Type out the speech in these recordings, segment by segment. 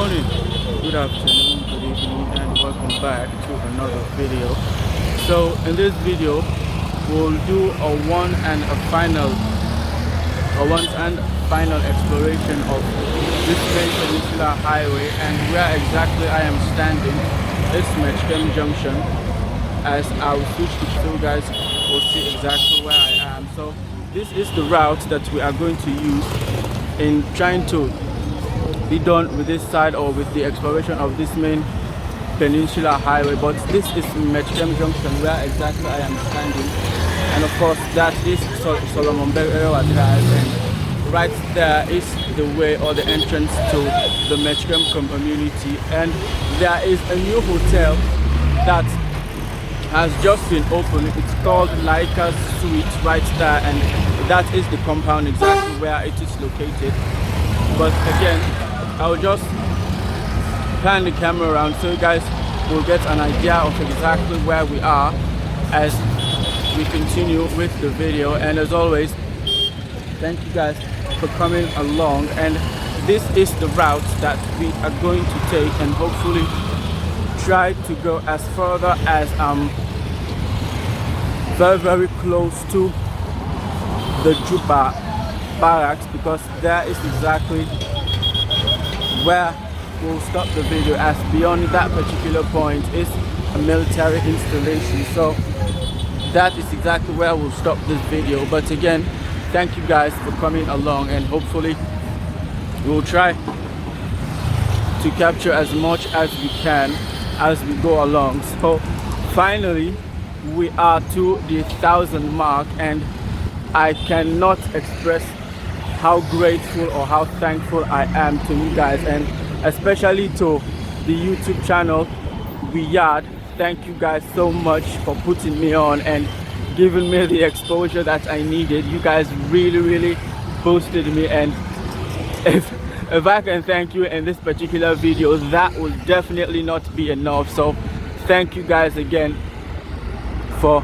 morning, good afternoon, good evening, and welcome back to another video. So in this video, we'll do a once and final exploration of this main Peninsular highway, and where exactly I am standing is Metchem Junction. As I'll switch to so you guys will see exactly where I am. So this is the route that we are going to use in trying to be done with this side or with the exploration of this main Peninsular highway. But this is Metchem Junction, where exactly I am standing, and of course that is Solomon Drive, and right there is the way or the entrance to the Metchem community. And there is a new hotel that has just been opened. It's called Laika's Suite right there, and that is the compound exactly where it is located. But again, I'll just pan the camera around so you guys will get an idea of exactly where we are as we continue with the video. And as always, thank you guys for coming along, and this is the route that we are going to take, and hopefully try to go as further as very close to the Juba barracks, because there is exactly where we'll stop the video, as beyond that particular point is a military installation. So that is exactly where we'll stop this video. But again, thank you guys for coming along, and hopefully we'll try to capture as much as we can as we go along. So finally we are to the 1,000 mark, and I cannot express how grateful or how thankful I am to you guys, and especially to the YouTube channel Yard. Thank you guys so much for putting me on and giving me the exposure that I needed. You guys really boosted me, and if I can thank you in this particular video, that will definitely not be enough. So thank you guys again for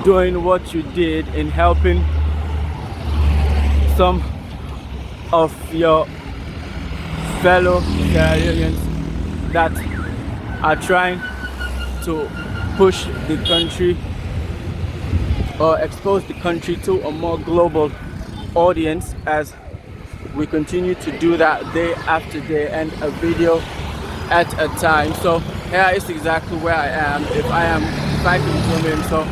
doing what you did in helping some of your fellow Caribbeans that are trying to push the country or expose the country to a more global audience, as we continue to do that day after day and a video at a time. So here is exactly where I am. If I can zoom in, so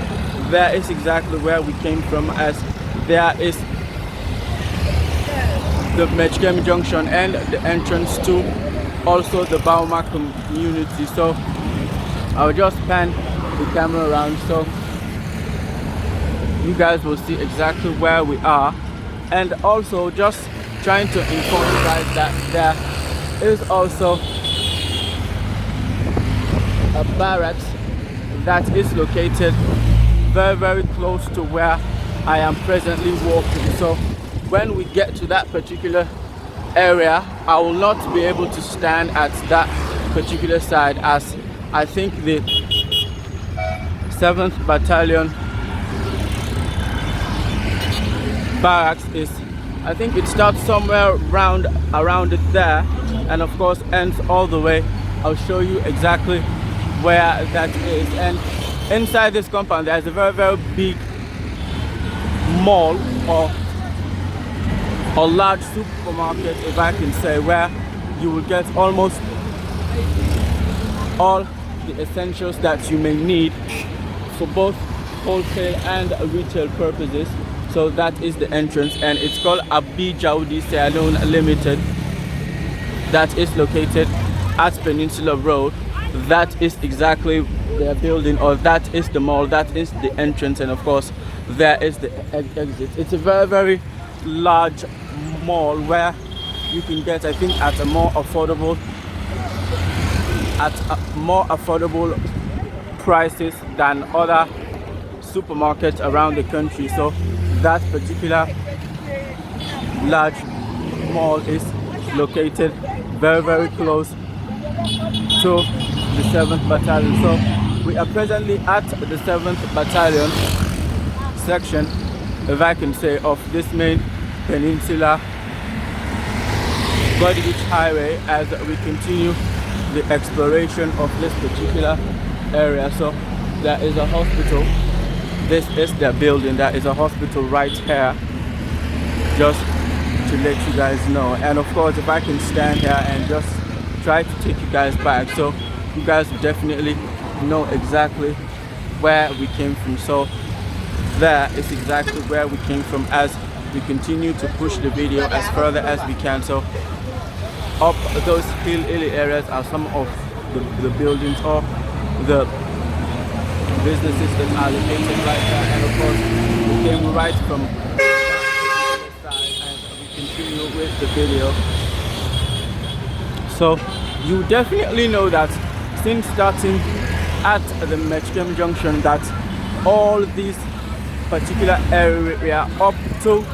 there is exactly where we came from, as there is the Metchem Junction and the entrance to also the Bauma community. So I'll just pan the camera around so you guys will see exactly where we are, and also just trying to inform you guys that there is also a barracks that is located very close to where I am presently walking. So when we get to that particular area, I will not be able to stand at that particular side, as I think the 7th Battalion barracks is, I think it starts somewhere around it there, and of course ends all the way. I'll show you exactly where that is. And inside this compound there's a very big mall or large supermarket, if I can say, where you will get almost all the essentials that you may need for both wholesale and retail purposes. So that is the entrance, and it's called Abijaudi Salon Limited. That is located at Peninsular Road. That is exactly their building, or that is the mall, that is the entrance, and of course there is the exit. It's a very large mall where you can get, I think, at more affordable prices than other supermarkets around the country. So that particular large mall is located very close to the 7th Battalion. So we are presently at the 7th Battalion section, if I can say, of this main Peninsular Goderich highway as we continue the exploration of this particular area. So there is a hospital. This is their building. There is a hospital right here, just to let you guys know. And of course, if I can stand here and just try to take you guys back, so you guys will definitely know exactly where we came from. So there is exactly where we came from as we continue to push the video as further as we can. So up those hilly areas are some of the buildings or the businesses that are located right there. And of course, we came right from the side and we continue with the video. So you definitely know that since starting at the Metchem Junction, that all these particular area up to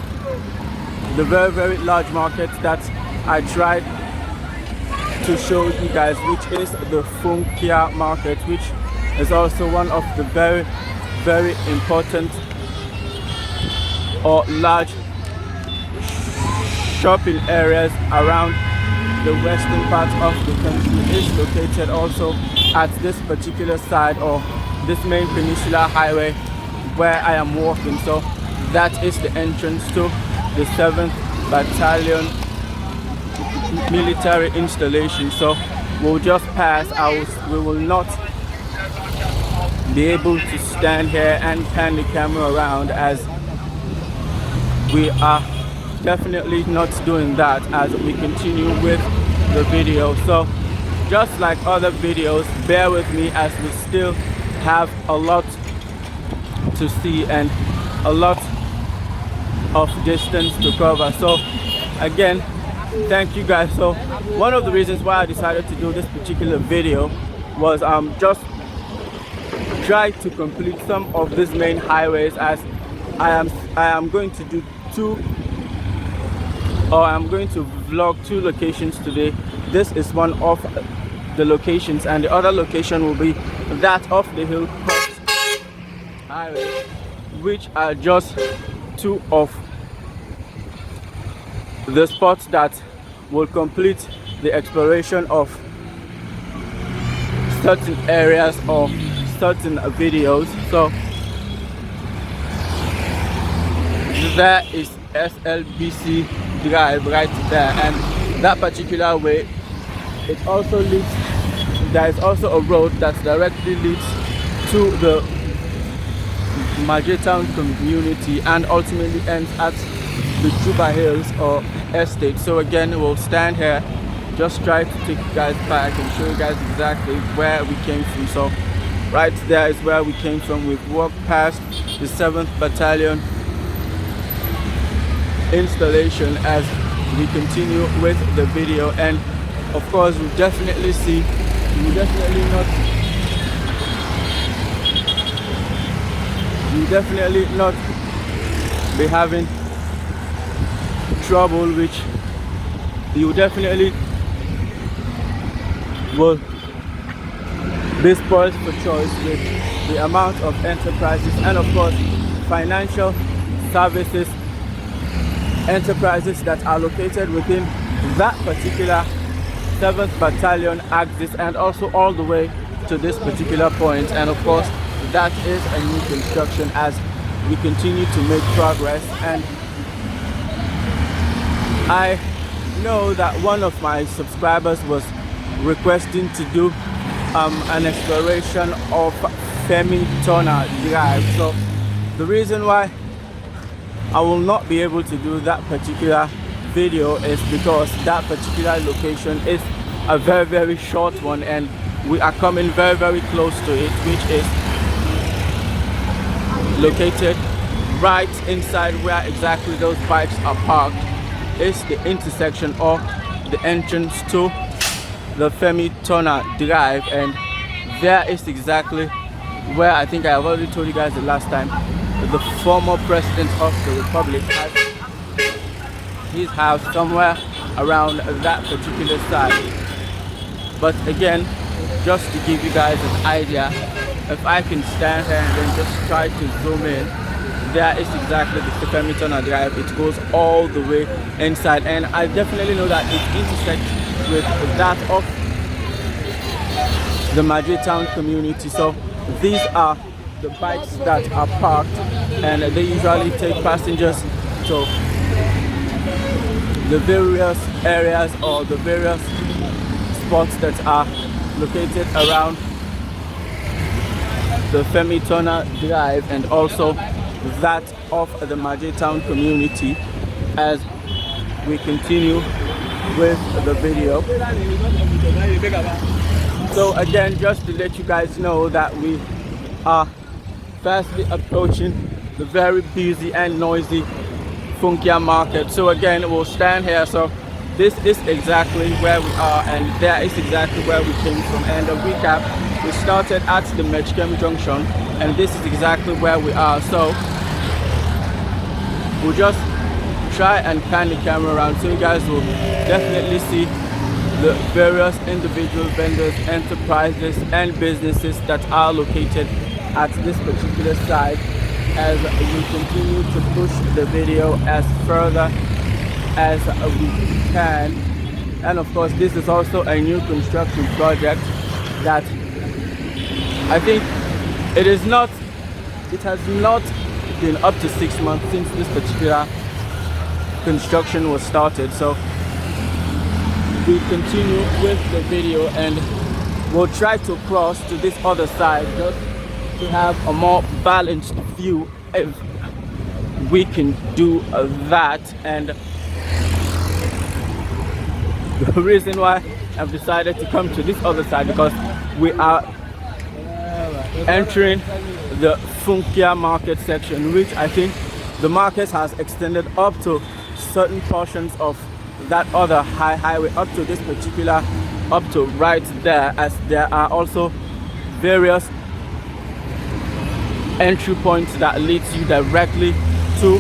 the very large market that I tried to show you guys, which is the Funkia market, which is also one of the very important or large shopping areas around the western part of the country, is located also at this particular side or this main Peninsular highway where I am walking. So that is the entrance to the 7th Battalion military installation. So we'll just pass. We will not be able to stand here and pan the camera around, as we are definitely not doing that as we continue with the video. So just like other videos, bear with me as we still have a lot to see and a lot of distance to cover. So again, thank you guys. So one of the reasons why I decided to do this particular video was just try to complete some of these main highways, as I am going to do I'm going to vlog 2 locations today. This is one of the locations, and the other location will be that of the Hill Cross highway, which are just 2 of the spots that will complete the exploration of certain areas or certain videos. So there is SLBC Drive right there, and that particular way, it also leads, there is also a road that directly leads to the Majetown community and ultimately ends at the Juba Hills or estate. So again, we'll stand here, just try to take you guys back and show you guys exactly where we came from. So right there is where we came from. We've walked past the 7th Battalion installation as we continue with the video, and of course we definitely not be having trouble, which you definitely will be spoiled for choice with the amount of enterprises and of course financial services enterprises that are located within that particular 7th Battalion axis, and also all the way to this particular point. And of course that is a new construction as we continue to make progress. And I know that one of my subscribers was requesting to do an exploration of Peninsular Drive. So the reason why I will not be able to do that particular video is because that particular location is a very short one, and we are coming very close to it, which is located right inside where exactly those bikes are parked. Is the intersection or the entrance to the Peninsular Drive, and there is exactly where I think I have already told you guys the last time the former president of the republic has his house somewhere around that particular side. But again, just to give you guys an idea, if I can stand here and then just try to zoom in, there is exactly the Peninsular Drive. It goes all the way inside, and I definitely know that it intersects with that of the Madrid town community. So these are the bikes that are parked, and they usually take passengers to the various areas or the various spots that are located around the Peninsular Drive and also that of the Madrid town community as we continue with the video. So again, just to let you guys know that we are fastly approaching the very busy and noisy Funkia market. So again, we'll stand here. So this is exactly where we are, and there is exactly where we came from. And a recap, we started at the Metchem Junction, and this is exactly where we are. So we'll just try and pan the camera around so you guys will definitely see the various individual vendors, enterprises and businesses that are located at this particular site as we continue to push the video as further as we can. And of course, this is also a new construction project that I think it has not been up to 6 months since this particular construction was started. So we continue with the video, and we'll try to cross to this other side just to have a more balanced view if we can do that. And the reason why I've decided to come to this other side because we are entering the Funkia market section, which I think the market has extended up to certain portions of that other highway up to this particular, up to right there, as there are also various entry points that leads you directly to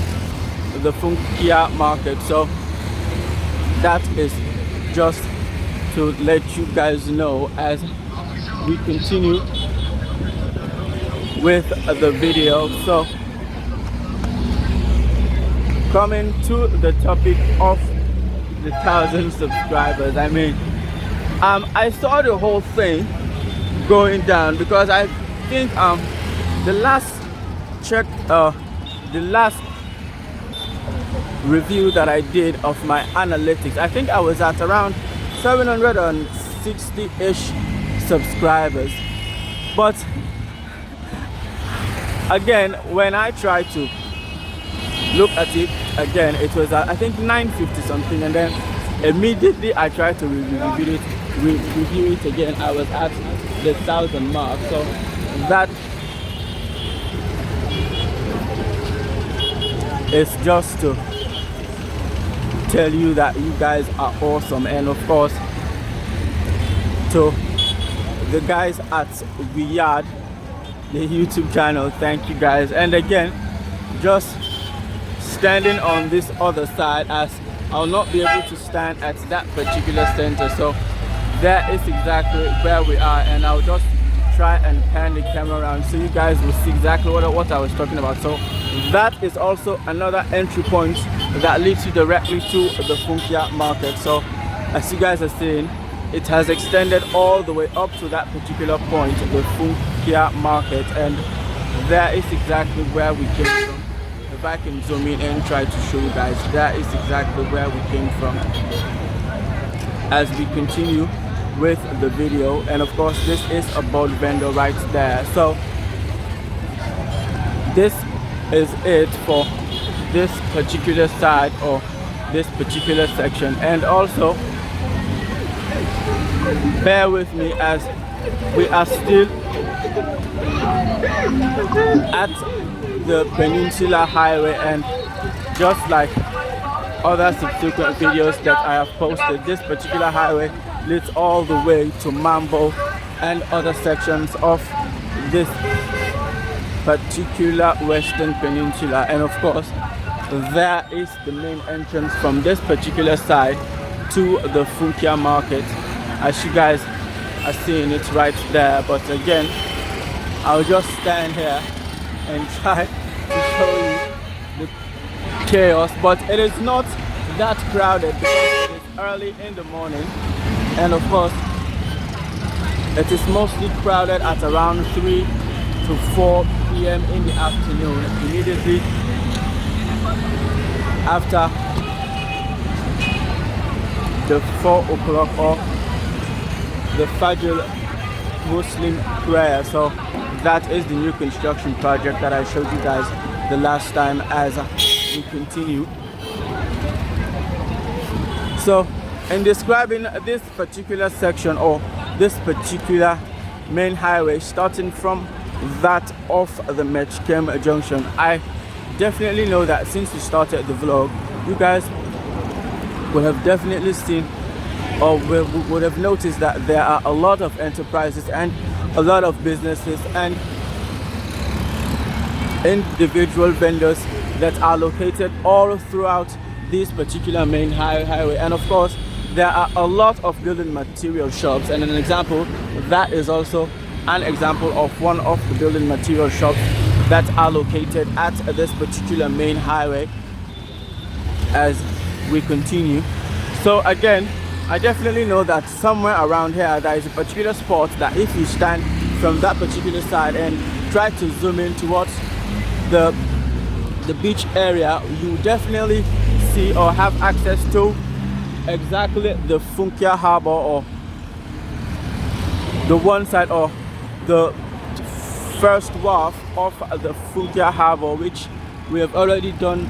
the Funkia market. So that is just to let you guys know as we continue with the video. So coming to the topic of the 1,000 subscribers, I mean, I saw the whole thing going down because I think the last check, the last review that I did of my analytics, I think I was at around 760-ish subscribers. But again, when I tried to look at it again, it was at I think 950 something, and then immediately I tried to review it again, I was at the 1,000 mark. So that is just to tell you that you guys are awesome. And of course, to the guys at Riyadh, the YouTube channel, thank you guys. And again, just standing on this other side, as I'll not be able to stand at that particular center. So that is exactly where we are, and I'll just try and pan the camera around so you guys will see exactly what I was talking about. So that is also another entry point that leads you directly to the Funkia market. So as you guys are seeing, it has extended all the way up to that particular point, the Funkia market, and that is exactly where we came from. If I can zoom in and try to show you guys, that is exactly where we came from as we continue with the video. And of course, this is a board vendor right there. So this is it for this particular side or this particular section. And also bear with me as we are still at the Peninsular Highway, and just like other subsequent videos that I have posted, this particular highway leads all the way to Mambo and other sections of this particular Western Peninsula. And of course, there is the main entrance from this particular side to the Funkia market, as you guys are seeing it right there. But again, I'll just stand here and try to show you the chaos, but it is not that crowded because it is early in the morning, and of course it is mostly crowded at around 3 to 4 p.m. in the afternoon, immediately after the 4 o'clock or the Fajr Muslim prayer. So that is the new construction project that I showed you guys the last time as we continue. So in describing this particular section or this particular main highway, starting from that of the Metchem Junction, I definitely know that since we started the vlog, you guys would have definitely seen or would have noticed that there are a lot of enterprises and a lot of businesses and individual vendors that are located all throughout this particular main highway. And of course there are a lot of building material shops, and an example that is also an example of one of the building material shops that are located at this particular main highway as we continue. So again, I definitely know that somewhere around here there is a particular spot that if you stand from that particular side and try to zoom in towards the beach area, you definitely see or have access to exactly the Funkia Harbor, or the one side or the first wharf of the Funkia Harbor, which we have already done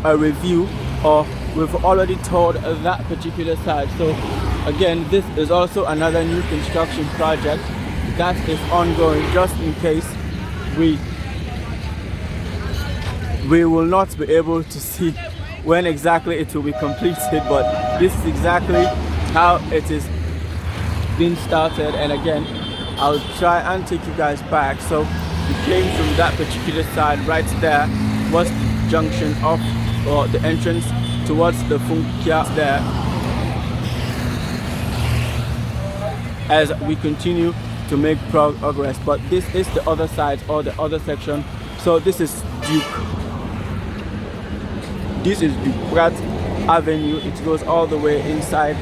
a review, or we've already toured that particular side. So again, this is also another new construction project that is ongoing, just in case we will not be able to see when exactly it will be completed, but this is exactly how it is being started. And again, I'll try and take you guys back. So we came from that particular side. Right there was the junction of, or the entrance towards the Funkia there, as we continue to make progress. But this is the other side or the other section. So this is Duprat Avenue. It goes all the way inside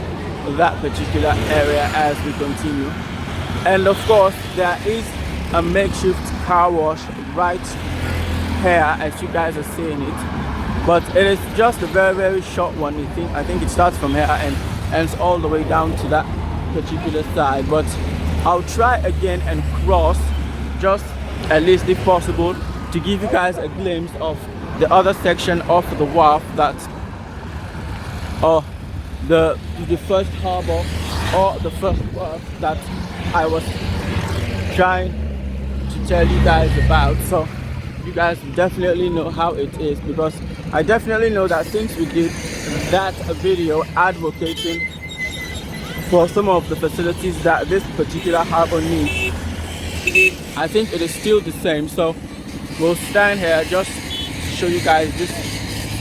that particular area as we continue. And of course there is a makeshift car wash right here, as you guys are seeing it, but it is just a very short one. I think it starts from here and ends all the way down to that particular side. But I'll try again and cross, just at least if possible, to give you guys a glimpse of the other section of the wharf, that the first harbor or the first wharf that I was trying to tell you guys about. So you guys definitely know how it is, because I definitely know that since we did that video advocating for some of the facilities that this particular harbor needs, I think it is still the same. So we'll stand here just to show you guys this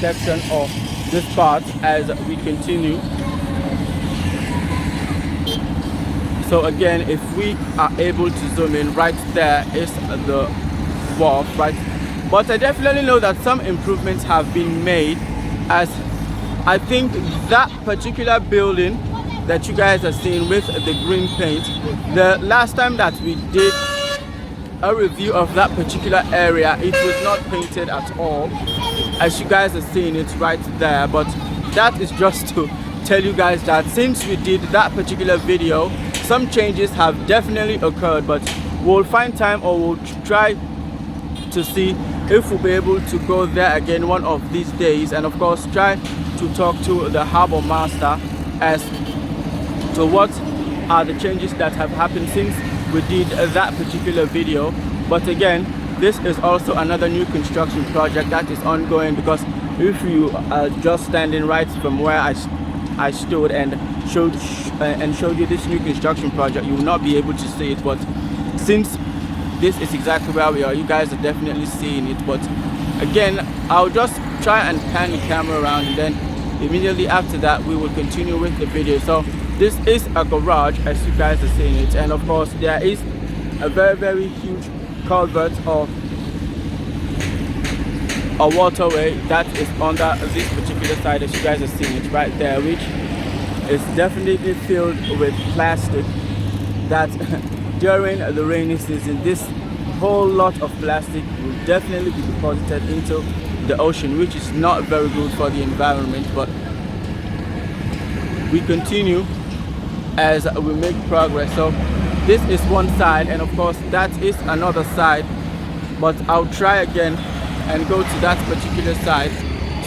section or this part as we continue. So again, if we are able to zoom in, right there is the wharf, right? But I definitely know that some improvements have been made, as I think that particular building that you guys are seeing with the green paint, the last time that we did a review of that particular area, it was not painted at all, as you guys are seeing it right there. But that is just to tell you guys that since we did that particular video, some changes have definitely occurred. But we'll find time, or we'll try to see if we'll be able to go there again one of these days, and of course try to talk to the harbor master as to what are the changes that have happened since we did that particular video. But again, this is also another new construction project that is ongoing, because if you are just standing right from where I stood and showed you this new construction project, you will not be able to see it. But since this is exactly where we are, you guys are definitely seeing it. But again, I'll just try and pan the camera around, and then immediately after that we will continue with the video. So this is a garage, as you guys are seeing it, and of course there is a very huge culvert, or a waterway that is under this particular side, as you guys are seeing it right there, which is definitely filled with plastic. That during the rainy season, this whole lot of plastic will definitely be deposited into the ocean, which is not very good for the environment. But we continue as we make progress. So this is one side, and of course that is another side, but I'll try again and go to that particular side.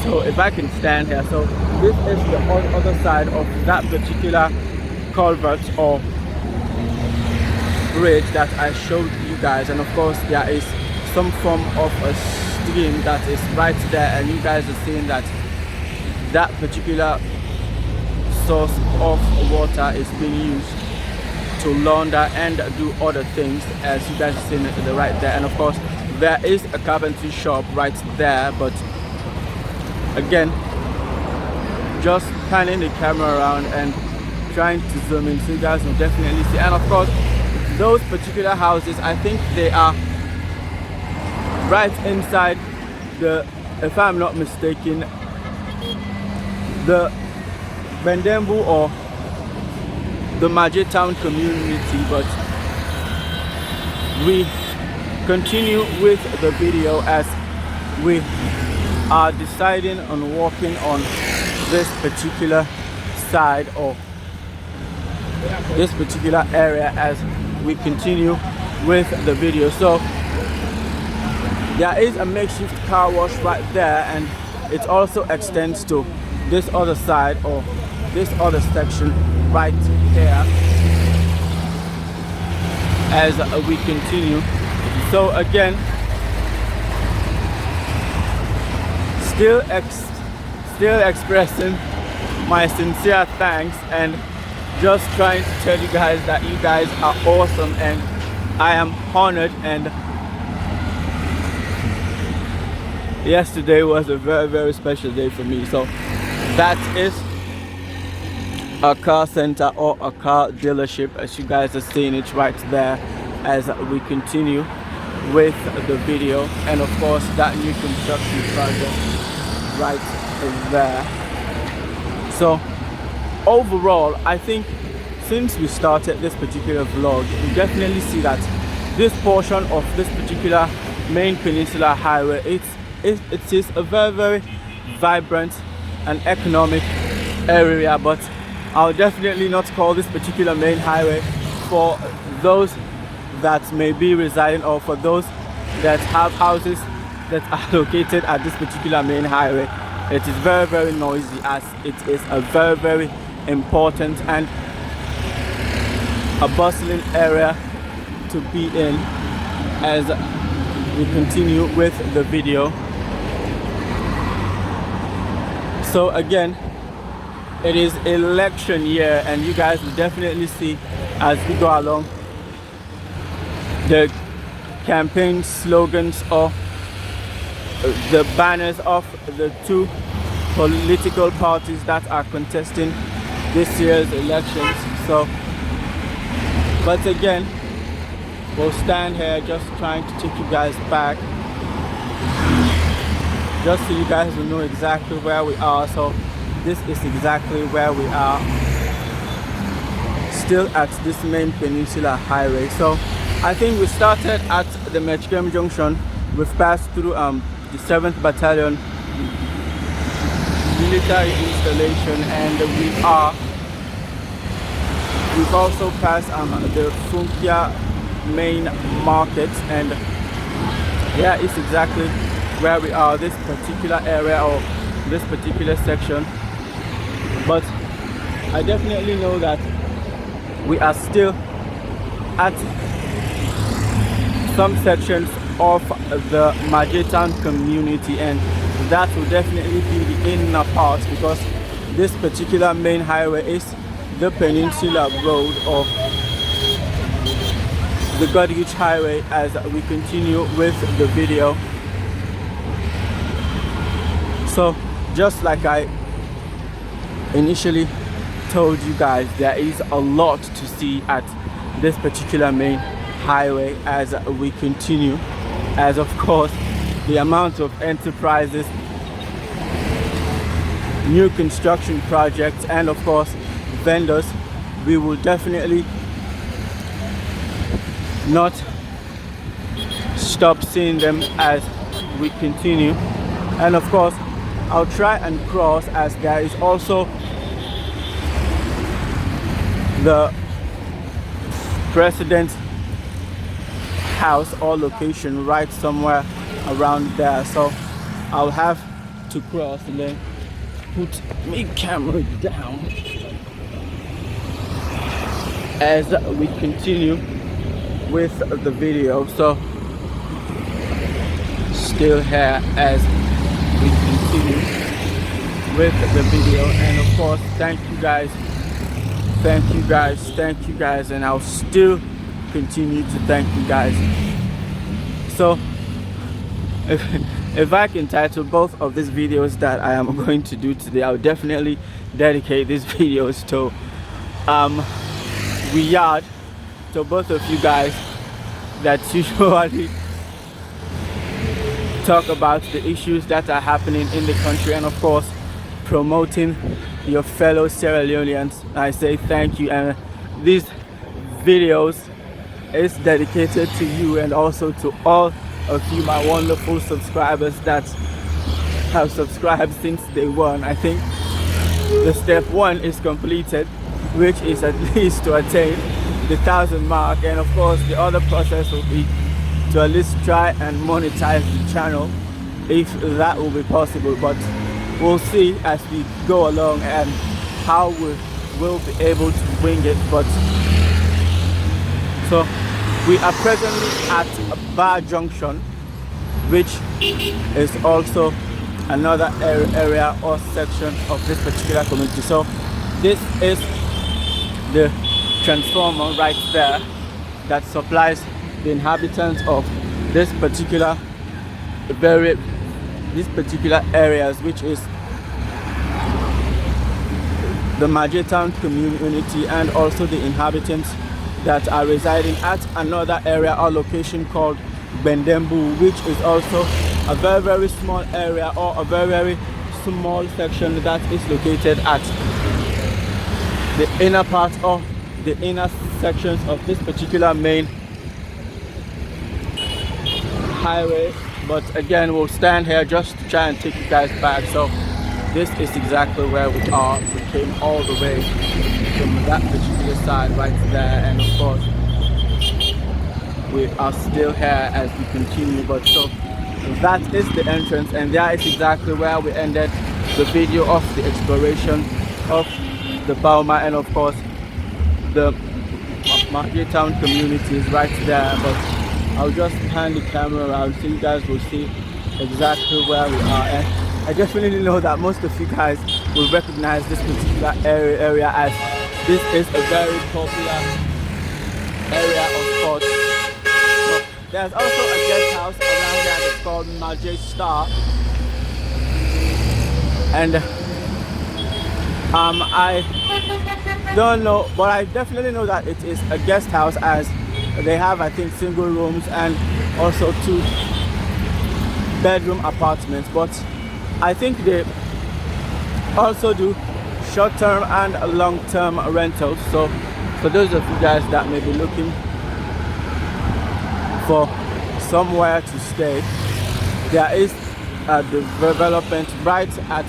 So if I can stand here, so this is the other side of that particular culvert or bridge that I showed you guys, and of course there is some form of a stream that is right there, and you guys are seeing that that particular source of water is being used to launder and do other things, as you guys are seeing it to the right there. And of course there is a carpentry shop right there, but again, just panning the camera around and trying to zoom in so you guys will definitely see. And of course those particular houses, I think they are right inside the, if I'm not mistaken, the Bendembu or the Majetown community. But we continue with the video as we are deciding on walking on this particular side or this particular area as we continue with the video. So there is a makeshift car wash right there, and it also extends to this other side or this other section right here as we continue. So again, still expressing my sincere thanks and just trying to tell you guys that you guys are awesome, and I am honored. And yesterday was a very, very special day for me. So that is a car center or a car dealership, as you guys are seeing it right there as we continue with the video. And of course that new construction project right there. So overall, I think since we started this particular vlog, you definitely see that this portion of this particular main Peninsular highway, it is a very, very vibrant and economic area. But I'll definitely not call this particular main highway, for those that may be residing or for those that have houses that are located at this particular main highway, it is very, very noisy, as it is a very, very important and a bustling area to be in as we continue with the video. So again, it is election year, and you guys will definitely see as we go along the campaign slogans or the banners of the two political parties that are contesting this year's elections. So, but again, we'll stand here just trying to take you guys back, just so you guys will know exactly where we are. So this is exactly where we are, still at this main Peninsular highway. So I think we started at the Metchem Junction. We've passed through the 7th Battalion military installation, and we've also passed the Funkia main market, and yeah, it's exactly where we are, this particular area or this particular section. But I definitely know that we are still at some sections of the Majetown community, and that will definitely be the inner part, because this particular main highway is the Peninsular Road or the Goderich highway as we continue with the video. So just like I initially told you guys, there is a lot to see at this particular main highway as we continue, as of course the amount of enterprises, new construction projects, and of course vendors, we will definitely not stop seeing them as we continue. And of course I'll try and cross, as there is also the president's house or location right somewhere around there, so I'll have to cross and then put my camera down as we continue with the video. So still here as we continue with the video, and of course thank you guys, and I'll still continue to thank you guys. So if I can title both of these videos that I am going to do today, I'll definitely dedicate these videos to Riyadh, to both of you guys that usually talk about the issues that are happening in the country, and of course promoting your fellow Sierra Leoneans. I say thank you, and these videos is dedicated to you and also to all of you, my wonderful subscribers that have subscribed since day one. I think the step 1 is completed, which is at least to attain the 1,000 mark, and of course the other process will be to at least try and monetize the channel, if that will be possible. But we'll see as we go along and how we will be able to wing it. But so we are presently at Bar Junction, which is also another area or section of this particular community. So this is the transformer right there that supplies the inhabitants of this particular areas, which is the Metchem community, and also the inhabitants that are residing at another area or location called Bendembu, which is also a very, very small area or a very, very small section that is located at the inner part of the inner sections of this particular main highway. But again, we'll stand here just to try and take you guys back. So this is exactly where we are. We came all the way from that particular side right there, and of course we are still here as we continue. But so that is the entrance, and that is exactly where we ended the video of the exploration of the Bauma and of course the Market Town communities right there. But I'll just hand the camera around so you guys will see exactly where we are. And I definitely know that most of you guys will recognize this particular area as this is a very popular area of sports. So there's also a guest house around there that's called Majay Star, and I don't know, but I definitely know that it is a guest house, as they have, I think, single rooms and also 2-bedroom apartments. But I think they also do short-term and long-term rentals. So for those of you guys that may be looking for somewhere to stay, there is a development right at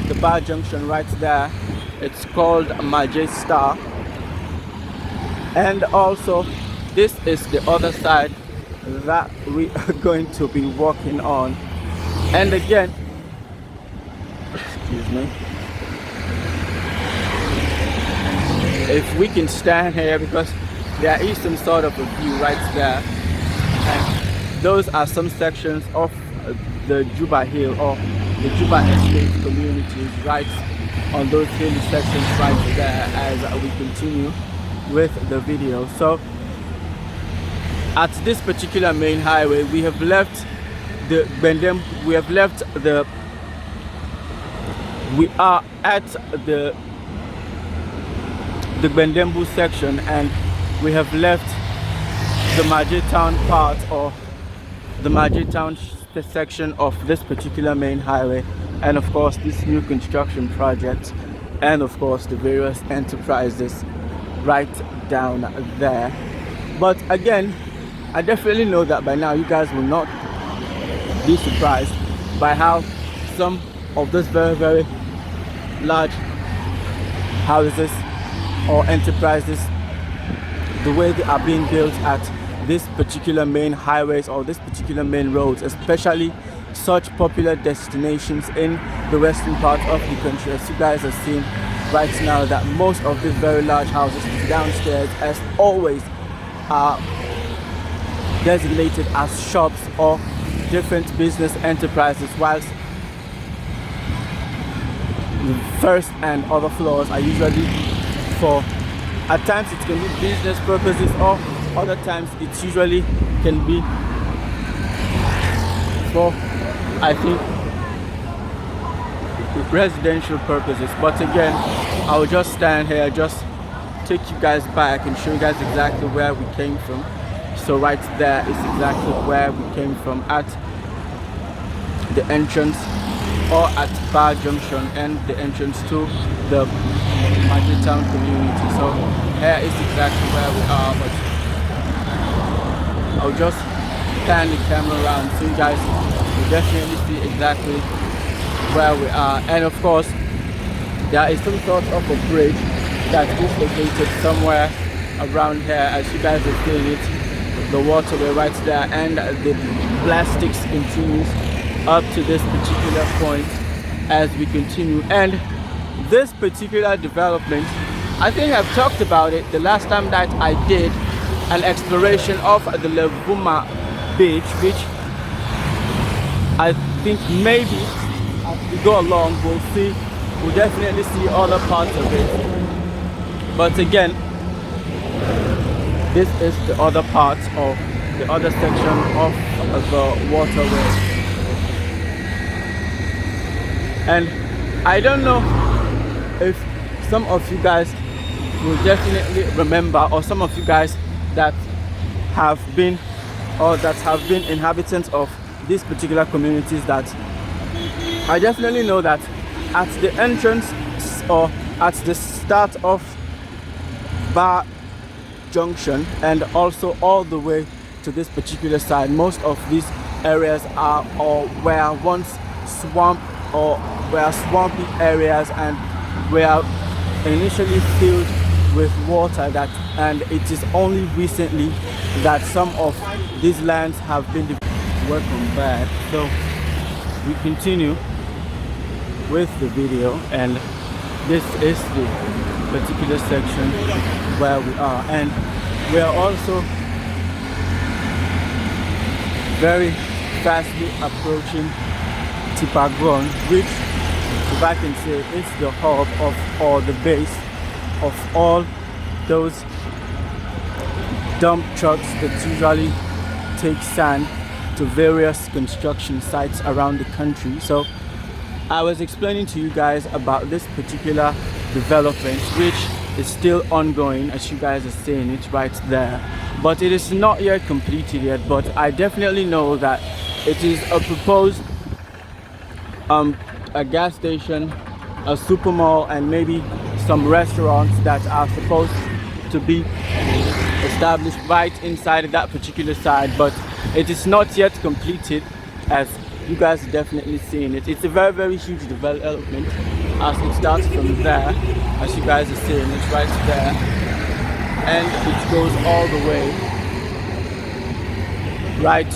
the Bar Junction right there. It's called Majay Star, and also this is the other side that we are going to be walking on. And again, excuse me, if we can stand here, because there is some sort of a view right there, and those are some sections of the Juba Hill or the Juba Estate communities right on those hilly sections right there as we continue with the video. So at this particular main highway, we have left the Bendem, we are at the Bendembu section, and we have left the Majay Town part or the Majay Town intersection of this particular main highway and of course this new construction project and of course the various enterprises right down there. But again, I definitely know that by now you guys will not be surprised by how some of those very large houses or enterprises, the way they are being built at this particular main highways or this particular main roads, especially such popular destinations in the western part of the country. As you guys are seeing right now, that most of these very large houses downstairs, as always, are designated as shops or different business enterprises, whilst the first and other floors are usually for, at times it can be business purposes, or other times it usually can be for, I think, residential purposes. But again, I'll just stand here, just take you guys back and show you guys exactly where we came from. So right there is exactly where we came from, at the entrance or at Bar Junction and the entrance to the Market Town community. So here is exactly where we are, but I'll just pan the camera around so you guys will definitely see exactly where we are. And of course there is some sort of a bridge that is located somewhere around here, as you guys are seeing it, the waterway right there, and the plastics continues up to this particular point as we continue. And this particular development, I think I've talked about it the last time that I did an exploration of the Levuma beach, which I think maybe as we go along we'll definitely see other parts of it. But again, this is the other part of the other section of the waterway. And I don't know if some of you guys will definitely remember, or some of you guys that have been inhabitants of these particular communities, that I definitely know that at the entrance or at the start of Bar Junction and also all the way to this particular side, most of these areas are or were once swamp or were swampy areas and were initially filled with water, that and it is only recently that some of these lands have been welcome back. So we continue with the video, and this is the particular section where we are, and we are also very fastly approaching Tipagron, which, if I can say, is the hub of, or the base of all those dump trucks that usually take sand to various construction sites around the country. So I was explaining to you guys about this particular development, which is still ongoing, as you guys are seeing it right there, but it is not yet completed yet. But I definitely know that it is a proposed a gas station, a super mall, and maybe some restaurants that are supposed to be established right inside of that particular side, but it is not yet completed, as you guys are definitely seeing it. It's a very huge development, as it starts from there, as you guys are seeing it right there, and it goes all the way right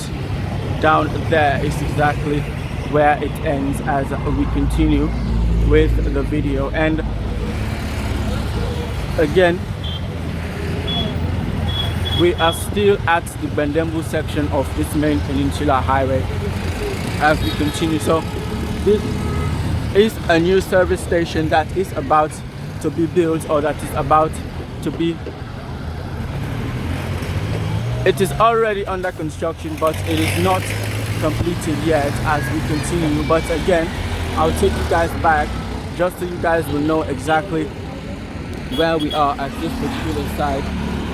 down there is exactly where it ends as we continue with the video. And again, we are still at the Bendembu section of this main Peninsular highway as we continue. So this is a new service station that is about to be built, or that is about to be, it is already under construction, but it is not completed yet as we continue. But again, I'll take you guys back just so you guys will know exactly where we are at this particular side.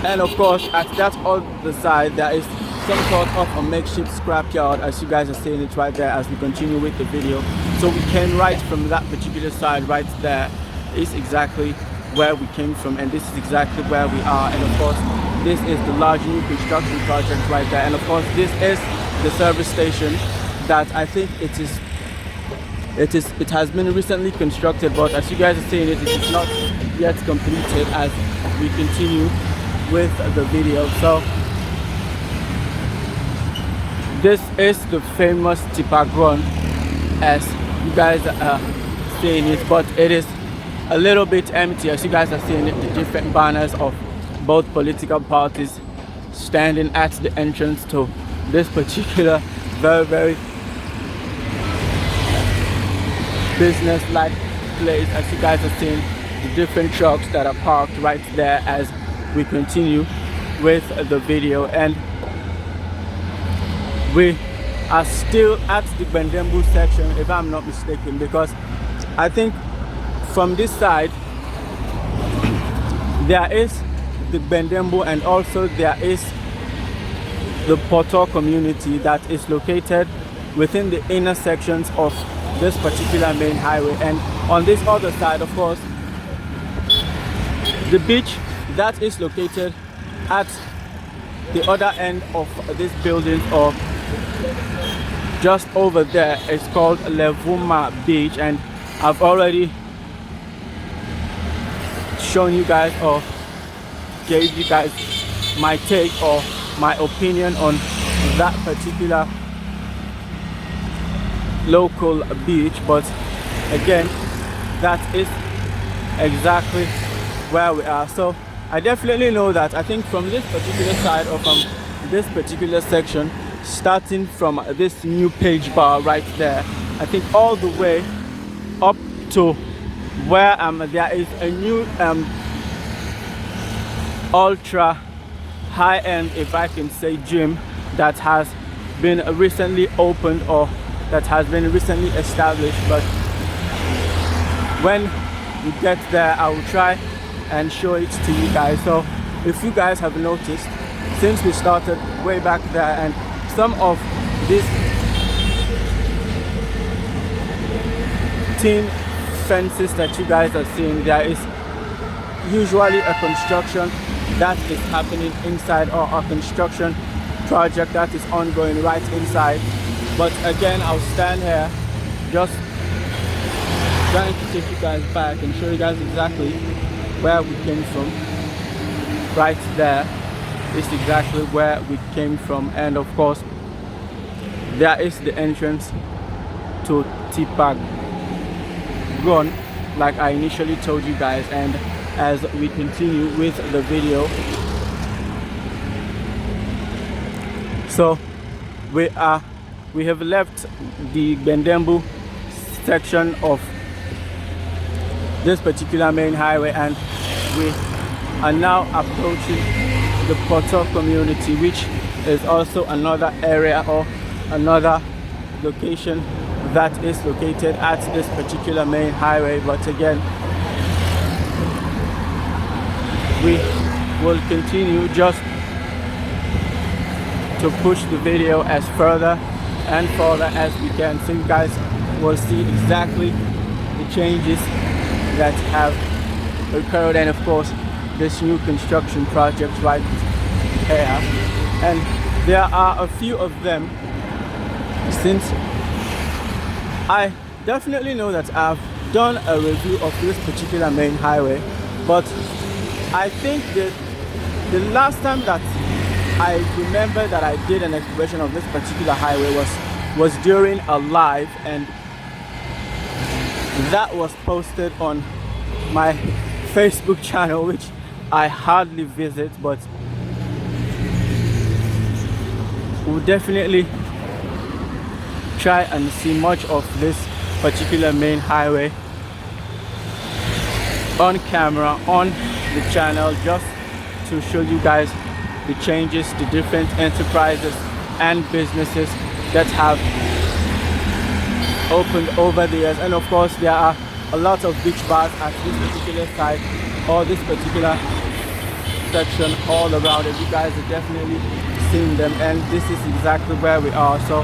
And of course, at that other side, there is some sort of a makeshift scrapyard, as you guys are seeing it right there as we continue with the video. So we came right from that particular side right there is exactly where we came from, and this is exactly where we are. And of course this is the large new construction project right there, and of course this is the service station that I think it has been recently constructed, but as you guys are seeing, it is not yet completed as we continue with the video. So this is the famous Tipagron, as you guys are seeing it, but it is a little bit empty. As you guys are seeing it, the different banners of both political parties standing at the entrance to this particular very business-like place. As you guys are seeing, the different trucks that are parked right there as we continue with the video, and we are still at the Bendembu section, if I'm not mistaken, because I think from this side there is the Bendembu, and also there is the Portor community that is located within the inner sections of this particular main highway. And on this other side, of course, the beach that is located at the other end of this building, or just over there, is called Levuma Beach, and I've already shown you guys or gave you guys my take or my opinion on that particular local beach. But again, that is exactly where we are. So I definitely know that I think from this particular side, or from this particular section, starting from this new page bar right there, I think all the way up to where there is a new ultra high-end, if I can say, gym that has been recently opened, or that has been recently established. But when we get there, I will try and show it to you guys. So if you guys have noticed, since we started way back there, and some of these tin fences that you guys are seeing, there is usually a construction that is happening inside, or a construction project that is ongoing right inside. But again, I'll stand here just trying to take you guys back and show you guys exactly where we came from. Right there is exactly where we came from, and of course there is the entrance to Tipagron, like I initially told you guys. And as we continue with the video, so we have left the Bendembu section of this particular main highway, and we are now approaching the Portor community, which is also another area or another location that is located at this particular main highway. But again, we will continue just to push the video as further and further as we can, so you guys will see exactly the changes that have occurred, and of course this new construction project right here. And there are a few of them, since I definitely know that I've done a review of this particular main highway, but I think that the last time that I remember that I did an exploration of this particular highway was during a live, and that was posted on my Facebook channel, which I hardly visit, but we'll definitely try and see much of this particular main highway on camera on the channel, just to show you guys the changes, the different enterprises and businesses that have opened over the years. And of course there are a lot of beach bars at this particular site, or this particular section all around it. You guys have definitely seen them, and this is exactly where we are. So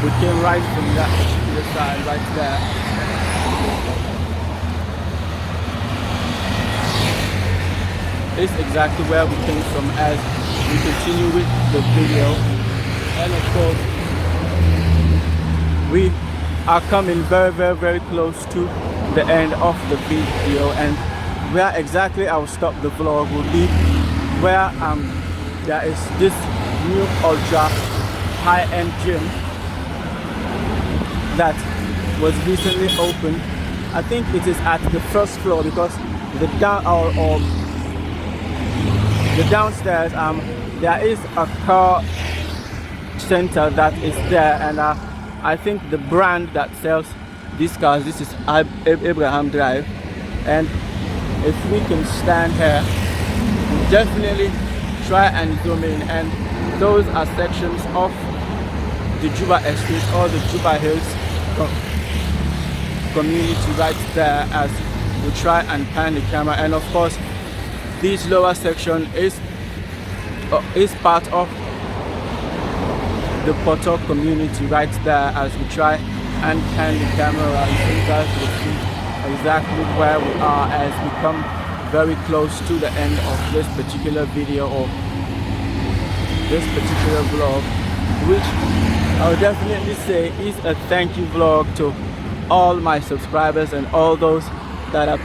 we came right from that particular side right there. This is exactly where we came from as we continue with the video. And of course, we are coming very close to the end of the video, and where exactly I'll stop the vlog will be where there is this new ultra high-end gym that was recently opened. I think it is at the first floor because the downstairs there is a car center that is there, and I think the brand that sells these cars, this is Abraham Drive. And if we can stand here, we'll definitely try and zoom in, and those are sections of the Juba Estate or the Juba Hills community right there as we try and pan the camera. And of course, this lower section is part of the Portor community right there as we try and pan the camera, and so you guys will see exactly where we are as we come very close to the end of this particular video or this particular vlog, which I would definitely say is a thank you vlog to all my subscribers and all those that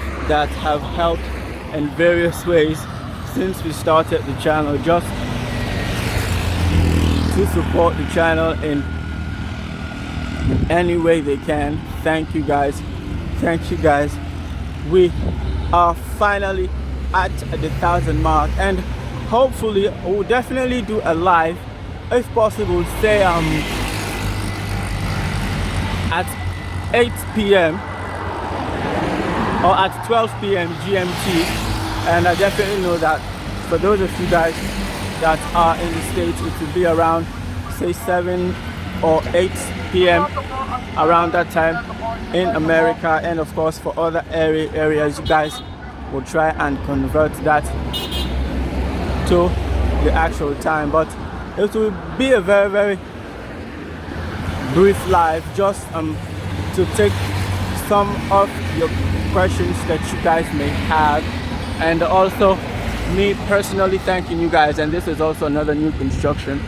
have helped in various ways since we started the channel, just to support the channel in any way they can. Thank you guys. Thank you guys. We are finally at the 1,000 mark, and hopefully we'll definitely do a live, if possible, say at 8 p.m. or at 12 p.m. GMT. And I definitely know that for those of you guys that are in the States, it will be around say 7 or 8 p.m. around that time in America. And of course for other areas, you guys will try and convert that to the actual time, but it will be a very brief live, just to take some of your questions that you guys may have, and also me personally thanking you guys. And this is also another new construction,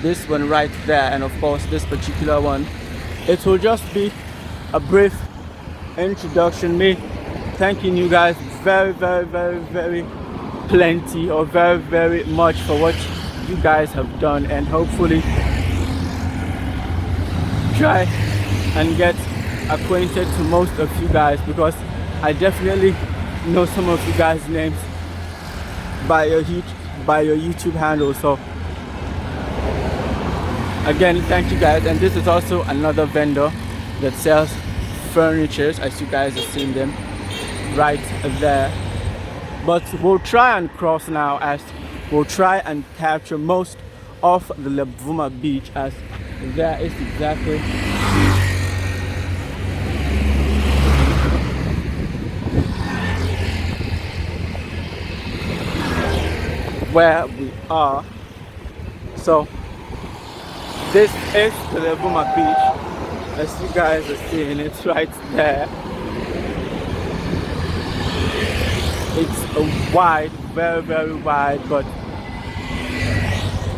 this one right there, and of course this particular one. It will just be a brief introduction, me thanking you guys very plenty or very much for what you guys have done, and hopefully try and get acquainted to most of you guys, because I definitely know some of you guys' names by your YouTube handle. So again, thank you guys. And this is also another vendor that sells furnitures, as you guys have seen them right there. But we'll try and cross now, as we'll try and capture most of the Levuma beach, as there is exactly where we are. So this is the Levuma beach, as you guys are seeing, it's right there. It's a wide, very wide, but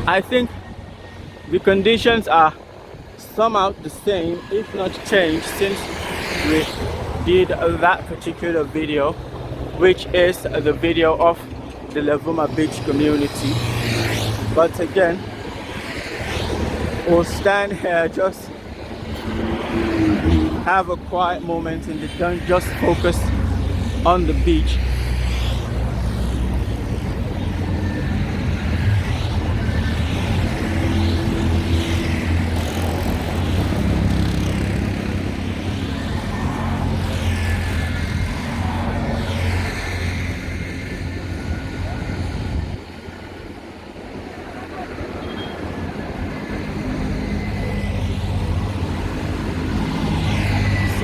I think the conditions are somehow the same, if not changed, since we did that particular video, which is the video of the Levuma beach community. But again, we'll stand here, just have a quiet moment in the sun, just focus on the beach.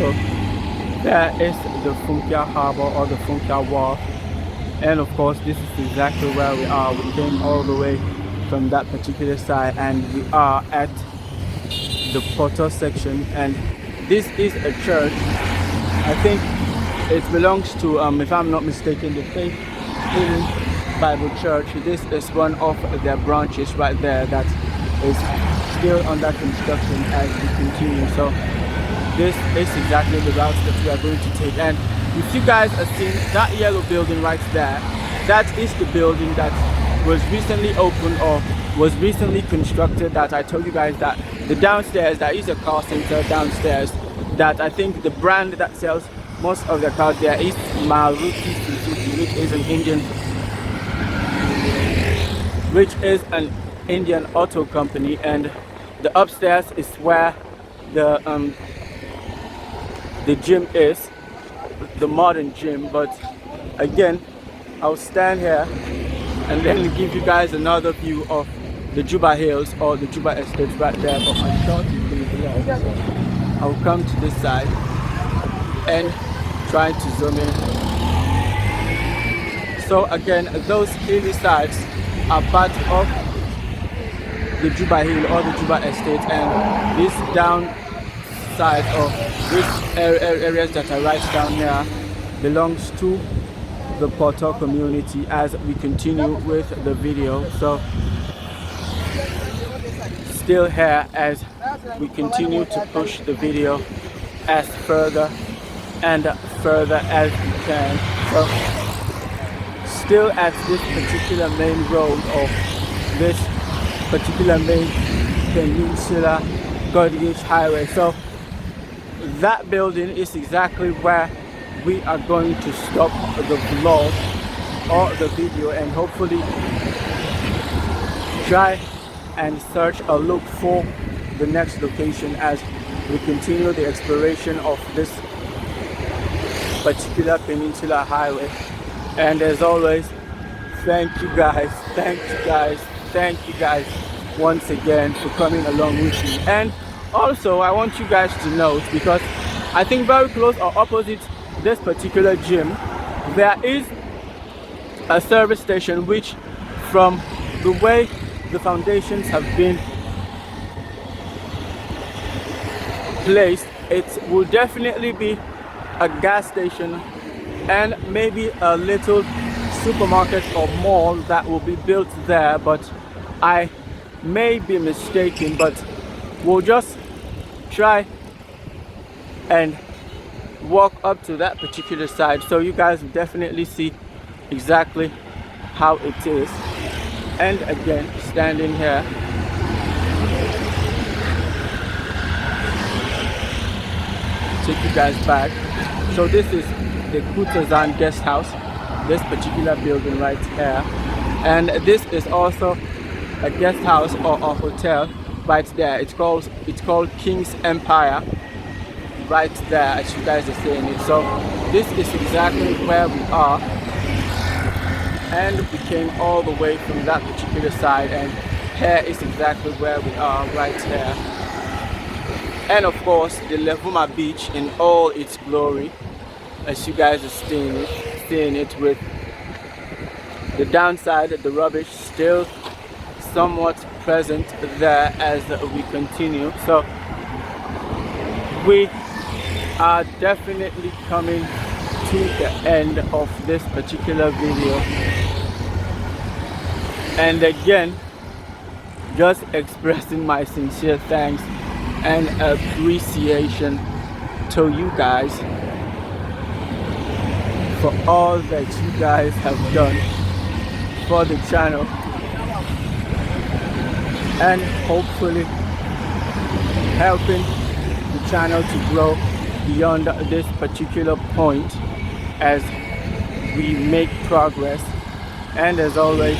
So there is the Funkia Harbor or the Funkia Wharf And of course, this is exactly where we are. We came all the way from that particular side, and we are at the Portor section. And this is a church. I think it belongs to, if I'm not mistaken, the Faith Healing Bible Church. This is one of their branches right there that is still under construction as we continue. So this is exactly the route that we are going to take. And if you guys are seeing that yellow building right there, that is the building that was recently opened or was recently constructed. That I told you guys that the downstairs, there is a car center downstairs that I think the brand that sells most of the cars there is Maruti Suzuki, which is an Indian auto company. And the upstairs is where the gym is, the modern gym. But again, I'll stand here and then give you guys another view of the Juba Hills or the Juba Estates right there. But my shot is going to be long, so I'll come to this side and try to zoom in. So again, those hilly sides are part of the Juba Hill or the Juba Estate, and this down side of these areas that are right down here belongs to the Portor community as we continue with the video. So still here as we continue to push the video as further and further as we can. So still at this particular main road of this particular main Peninsular Goderich highway. So that building is exactly where we are going to stop the vlog or the video, and hopefully try and search or look for the next location as we continue the exploration of this particular Peninsular highway. And as always, thank you guys once again for coming along with me. And also I want you guys to note, because I think very close or opposite this particular gym there is a service station, which from the way the foundations have been placed, it will definitely be a gas station and maybe a little supermarket or mall that will be built there, but I may be mistaken. But we'll just try and walk up to that particular side so you guys will definitely see exactly how it is. And again, standing here, take you guys back. So this is the Kutazan guest house, this particular building right here, and this is also a guest house or a hotel right there. It's called King's Empire right there, as you guys are seeing it. So this is exactly where we are, and we came all the way from that particular side, and here is exactly where we are right here. And of course the Levuma beach in all its glory, as you guys are seeing it with the downside, the rubbish still somewhat present there as we continue. So we are definitely coming to the end of this particular video, and again just expressing my sincere thanks and appreciation to you guys for all that you guys have done for the channel, and hopefully helping the channel to grow beyond this particular point as we make progress. And as always,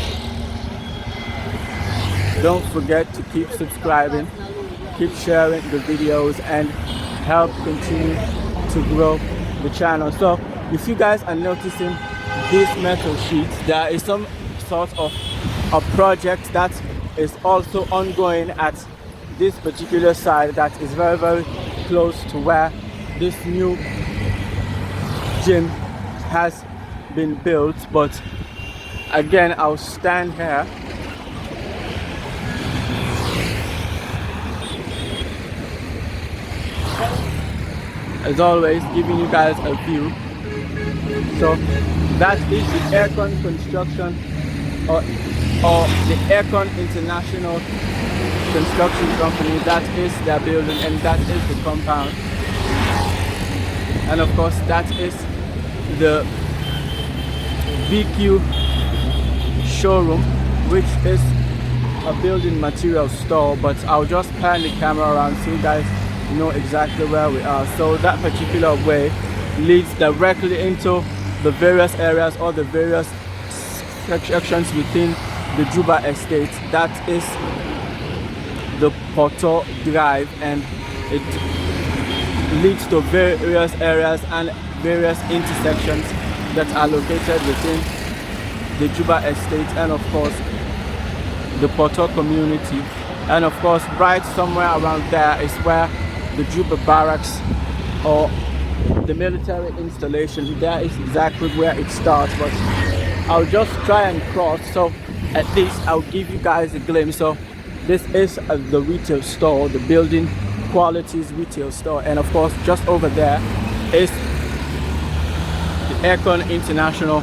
don't forget to keep subscribing, keep sharing the videos, and help continue to grow the channel. So if you guys are noticing these metal sheets, there is some sort of a project that is also ongoing at this particular side that is very, very close to where this new gym has been built, but again I'll stand here as always, giving you guys a view. So that is the Aircon construction or the Aircon International Construction Company. That is their building, and that is the compound, and of course that is the VQ showroom, which is a building material store. But I'll just pan the camera around so you guys know exactly where we are. So that particular way leads directly into the various areas or the various sections within the Juba estate. That is the Portor Drive, and it leads to various areas and various intersections that are located within the Juba estate, and of course the Portor community. And of course right somewhere around there is where the Juba barracks or the military installation, there is exactly where it starts. But I'll just try and cross, so at least I'll give you guys a glimpse. So this is the retail store, the building qualities retail store, and of course just over there is the Aircon International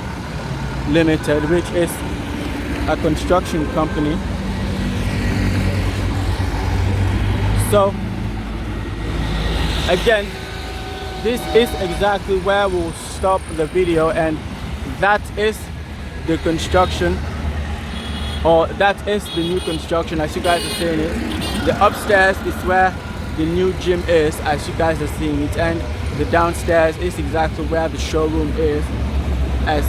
Limited, which is a construction company. So again, this is exactly where we'll stop the video, and that is the construction, or that is the new construction, as you guys are seeing it. The upstairs is where the new gym is, as you guys are seeing it, and the downstairs is exactly where the showroom is. As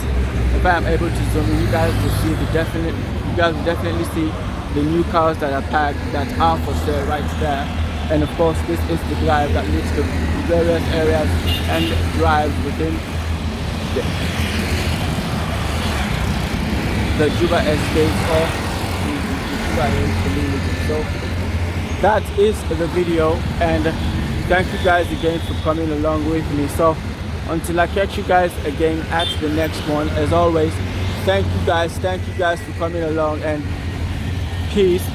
if I am able to zoom in, you guys will see you guys will definitely see the new cars that are packed, that are for sale right there. And of course this is the drive that leads to various areas and drives within the Juba estate or the Juba community. So that is the video, and thank you guys again for coming along with me. So until I catch you guys again at the next one, as always, thank you guys for coming along, and peace.